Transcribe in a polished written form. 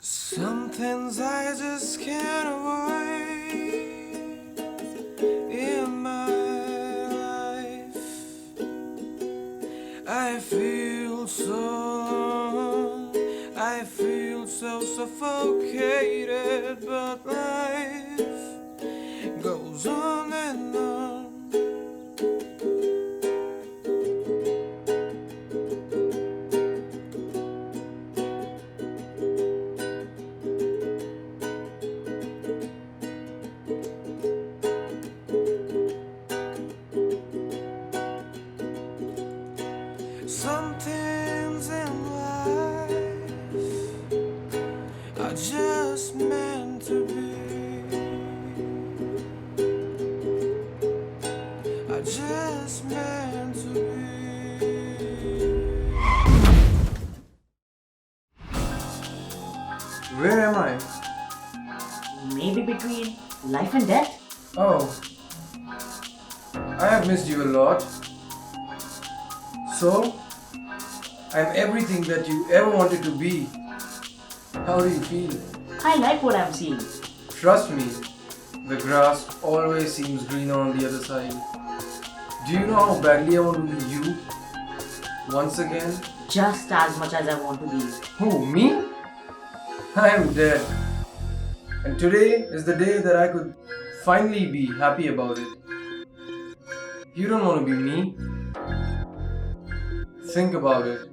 Some things I just can't avoid in my life. I feel so suffocated, but life goes on and on. Some things in life are just meant to be. Are just meant to be. Where am I? Maybe between life and death? Oh, I have missed you a lot. So, I'm everything that you ever wanted to be. How do you feel? I like what I'm seeing. Trust me, the grass always seems greener on the other side. Do you know how badly I want to be you? Once again? Just as much as I want to be. Who, me? I am dead. And today is the day that I could finally be happy about it. You don't want to be me. Think about it.